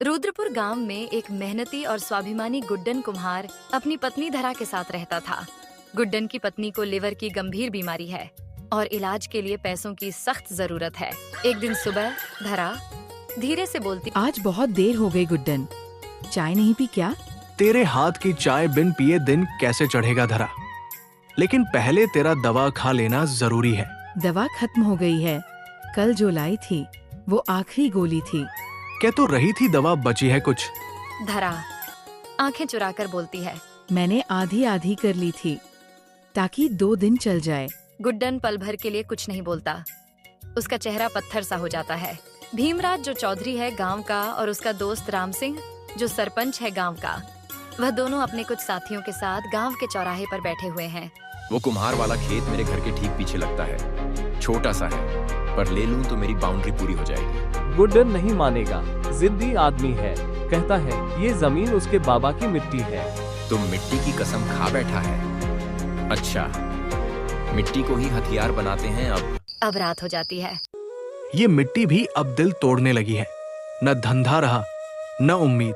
रुद्रपुर गांव में एक मेहनती और स्वाभिमानी गुड्डन कुम्हार अपनी पत्नी धरा के साथ रहता था। गुड्डन की पत्नी को लिवर की गंभीर बीमारी है और इलाज के लिए पैसों की सख्त जरूरत है। एक दिन सुबह धरा धीरे से बोलती, आज बहुत देर हो गई गुड्डन, चाय नहीं पी क्या? तेरे हाथ की चाय बिन पिए दिन कैसे चढ़ेगा धरा, लेकिन पहले तेरा दवा खा लेना जरूरी है। दवा खत्म हो गई है, कल जो लाई थी वो आखिरी गोली थी। क्या तो रही थी दवा, बची है कुछ? धरा आंखें चुराकर बोलती है, मैंने आधी आधी कर ली थी ताकि 2 दिन चल जाए। गुड्डन पल भर के लिए कुछ नहीं बोलता। उसका चेहरा पत्थर सा हो जाता है। भीमराज जो चौधरी है गांव का और उसका दोस्त राम सिंह जो सरपंच है गांव का, वह दोनों अपने कुछ साथियों के साथ गांव के चौराहे पर बैठे हुए हैं। वो कुम्हार वाला खेत मेरे घर के ठीक पीछे लगता है, छोटा सा है, पर ले लूं तो मेरी बाउंड्री पूरी हो जाएगी। गुड्डन नहीं मानेगा, जिद्दी आदमी है। कहता है ये जमीन उसके बाबा की मिट्टी है। तुम मिट्टी की कसम खा बैठा है। अच्छा, मिट्टी को ही हथियार बनाते हैं अब रात हो जाती है। ये मिट्टी भी अब दिल तोड़ने लगी है। न धंधा रहा न उम्मीद,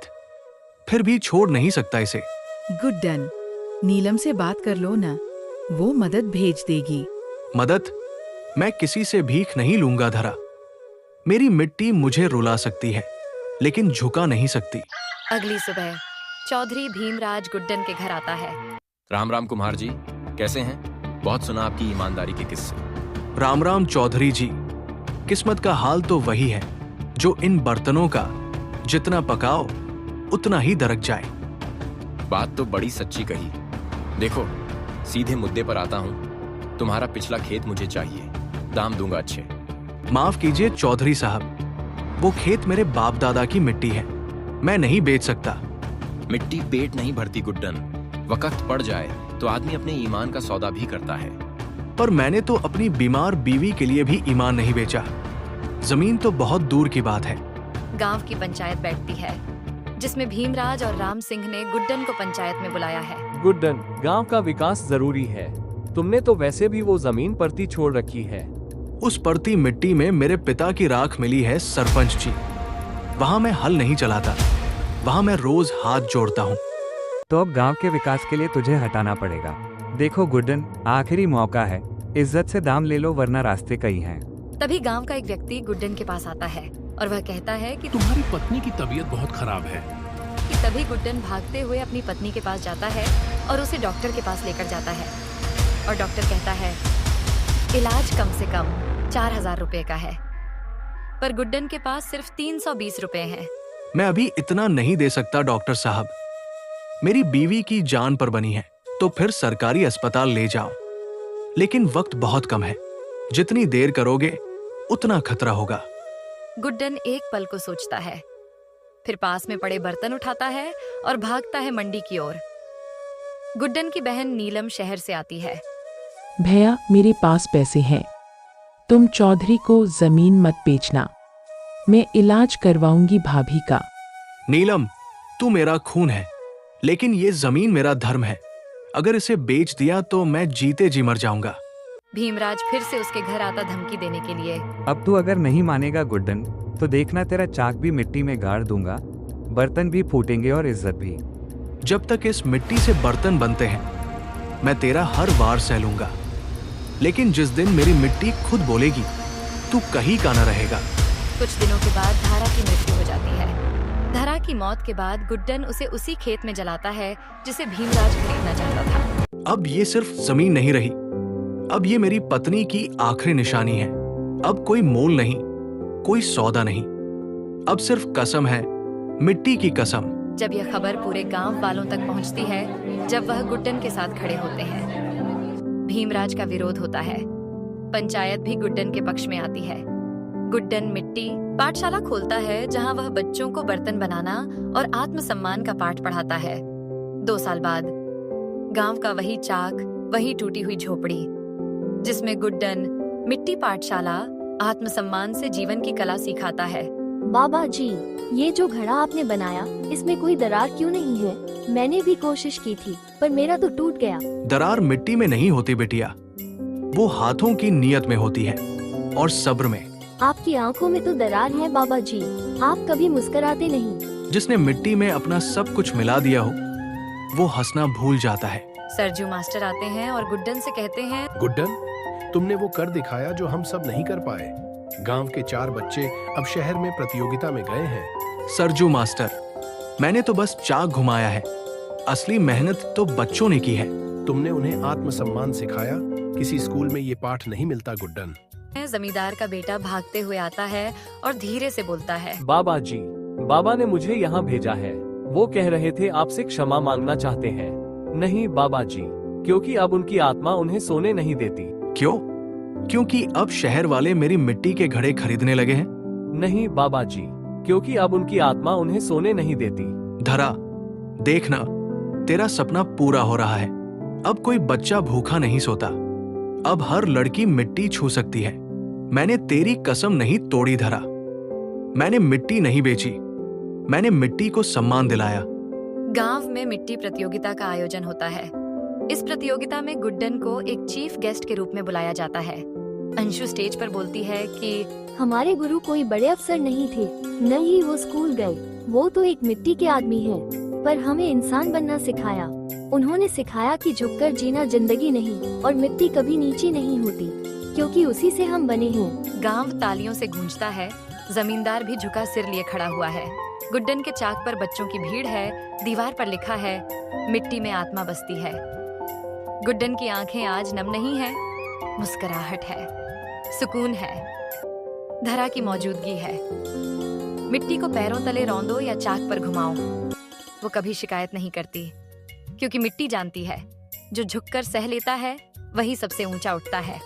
फिर भी छोड़ नहीं सकता इसे। गुड्डन, नीलम से बात कर लो ना, वो मदद भेज देगी। मदद? मैं किसी से भीख नहीं लूंगा धरा। मेरी मिट्टी मुझे रुला सकती है लेकिन झुका नहीं सकती। अगली सुबह चौधरी भीमराज गुड्डन के घर आता है। राम राम कुम्हार जी, कैसे हैं? बहुत सुना आपकी ईमानदारी के किस्से। राम राम चौधरी जी। किस्मत का हाल तो वही है जो इन बर्तनों का जितना पकाओ उतना ही दरक जाए। बात तो बड़ी सच्ची कही। देखो, सीधे मुद्दे पर आता हूँ। तुम्हारा पिछला खेत मुझे चाहिए, दाम दूंगा अच्छे। माफ कीजिए चौधरी साहब, वो खेत मेरे बाप दादा की मिट्टी है, मैं नहीं बेच सकता। मिट्टी पेट नहीं भरती गुड्डन, वक्त पड़ जाए तो आदमी अपने ईमान का सौदा भी करता है। पर मैंने तो अपनी बीमार बीवी के लिए भी ईमान नहीं बेचा। जमीन तो बहुत दूर की बात है। गांव की पंचायत बैठती है जिसमें भीमराज और राम सिंह ने गुड्डन को पंचायत में बुलाया है। गुड्डन, गांव का विकास जरूरी है। तुमने तो वैसे भी वो जमीन परती छोड़ रखी है। उस परती मिट्टी में मेरे पिता की राख मिली है सरपंच जी। वहाँ मैं हल नहीं चलाता, वहाँ मैं रोज हाथ जोड़ता हूँ। तो अब गांव के विकास के लिए तुझे हटाना पड़ेगा। देखो गुड्डन, आखिरी मौका है, इज्जत से दाम ले लो वरना रास्ते कई हैं। तभी गांव का एक व्यक्ति गुड्डन के पास आता है और वह कहता है कि तुम्हारी पत्नी की तबीयत बहुत खराब है। तभी गुड्डन भागते हुए अपनी पत्नी के पास जाता है और उसे डॉक्टर के पास लेकर जाता है और डॉक्टर कहता है इलाज कम से कम 4000 रुपए का है, पर गुड्डन के पास सिर्फ 320 रुपए हैं। मैं अभी इतना नहीं दे सकता डॉक्टर साहब, मेरी बीवी की जान पर बनी है, तो फिर सरकारी अस्पताल ले जाओ। लेकिन वक्त बहुत कम है, जितनी देर करोगे उतना खतरा होगा। गुड्डन एक पल को सोचता है, फिर पास में पड़े बर्तन उठाता है और भागता है मंडी की ओर। गुड्डन की बहन नीलम शहर से आती है। भैया, मेरे पास पैसे हैं, तुम चौधरी को जमीन मत बेचना, मैं इलाज करवाऊंगी भाभी का। नीलम, तू मेरा खून है, लेकिन ये जमीन मेरा धर्म है। अगर इसे बेच दिया तो मैं जीते जी मर जाऊंगा। भीमराज फिर से उसके घर आता धमकी देने के लिए। अब तू अगर नहीं मानेगा गुड्डन, तो देखना तेरा चाक भी मिट्टी में गाड़ दूंगा, बर्तन भी फूटेंगे और इज्जत भी। जब तक इस मिट्टी से बर्तन बनते हैं मैं तेरा हर वार सह लूंगा, लेकिन जिस दिन मेरी मिट्टी खुद बोलेगी तू कहीं का न रहेगा। कुछ दिनों के बाद धारा की मृत्यु हो जाती है। धारा की मौत के बाद गुड्डन उसे उसी खेत में जलाता है जिसे भीमराज खरीदना चाहता था। अब ये सिर्फ जमीन नहीं रही, अब ये मेरी पत्नी की आखिरी निशानी है। अब कोई मोल नहीं, कोई सौदा नहीं, अब सिर्फ कसम है, मिट्टी की कसम। जब यह खबर पूरे गांव वालों तक पहुंचती है, जब वह गुड्डन के साथ खड़े होते हैं, भीमराज का विरोध होता है। पंचायत भी गुड्डन के पक्ष में आती है। गुड्डन मिट्टी पाठशाला खोलता है जहां वह बच्चों को बर्तन बनाना और आत्मसम्मान का पाठ पढ़ाता है। 2 साल बाद गांव का वही चाक, वही टूटी हुई झोपड़ी, जिसमें गुड्डन मिट्टी पाठशाला आत्मसम्मान से जीवन की कला सिखाता है। बाबा जी, ये जो घड़ा आपने बनाया, इसमें कोई दरार क्यों नहीं है? मैंने भी कोशिश की थी, पर मेरा तो टूट गया। दरार मिट्टी में नहीं होती बिटिया, वो हाथों की नियत में होती है और सब्र में। आपकी आंखों में तो दरार है बाबा जी, आप कभी मुस्कुराते नहीं। जिसने मिट्टी में अपना सब कुछ मिला दिया हो वो हंसना भूल जाता है। सरजू मास्टर आते हैं और गुड्डन से कहते हैं, गुड्डन, तुमने वो कर दिखाया जो हम सब नहीं कर पाए। गांव के 4 बच्चे अब शहर में प्रतियोगिता में गए हैं। सरजू मास्टर, मैंने तो बस चाक घुमाया है, असली मेहनत तो बच्चों ने की है। तुमने उन्हें आत्मसम्मान सिखाया। किसी स्कूल में ये पाठ नहीं मिलता गुड्डन। जमींदार का बेटा भागते हुए आता है और धीरे से बोलता है, बाबा जी, बाबा ने मुझे यहाँ भेजा है। वो कह रहे थे आपसे क्षमा मांगना चाहते हैं। नहीं बाबा जी, क्योंकि अब उनकी आत्मा उन्हें सोने नहीं देती। क्यों? क्योंकि अब शहर वाले मेरी मिट्टी के घड़े खरीदने लगे हैं? नहीं बाबा जी, क्योंकि अब उनकी आत्मा उन्हें सोने नहीं देती। धरा, देखना, तेरा सपना पूरा हो रहा है। अब कोई बच्चा भूखा नहीं सोता। अब हर लड़की मिट्टी छू सकती है। मैंने तेरी कसम नहीं तोड़ी धरा। मैंने मिट्टी नहीं बेची, मैंने मिट्टी को सम्मान दिलाया। गांव में मिट्टी प्रतियोगिता का आयोजन होता है। इस प्रतियोगिता में गुड्डन को एक चीफ गेस्ट के रूप में बुलाया जाता है। अंशु स्टेज पर बोलती है कि हमारे गुरु कोई बड़े अफसर नहीं थे, न ही वो स्कूल गए। वो तो एक मिट्टी के आदमी है, पर हमें इंसान बनना सिखाया। उन्होंने सिखाया कि झुककर जीना जिंदगी नहीं और मिट्टी कभी नीची नहीं होती, क्योंकि उसी से हम बने हैं। गांव तालियों से गूंजता है। जमींदार भी झुका सिर लिए खड़ा हुआ है। गुड्डन के चाक पर बच्चों की भीड़ है। दीवार पर लिखा है, मिट्टी में आत्मा बसती है। गुड्डन की आंखें आज नम नहीं है, मुस्कुराहट है, सुकून है, धरा की मौजूदगी है। मिट्टी को पैरों तले रौंदो या चाक पर घुमाओ, वो कभी शिकायत नहीं करती, क्योंकि मिट्टी जानती है जो झुककर सह लेता है वही सबसे ऊंचा उठता है।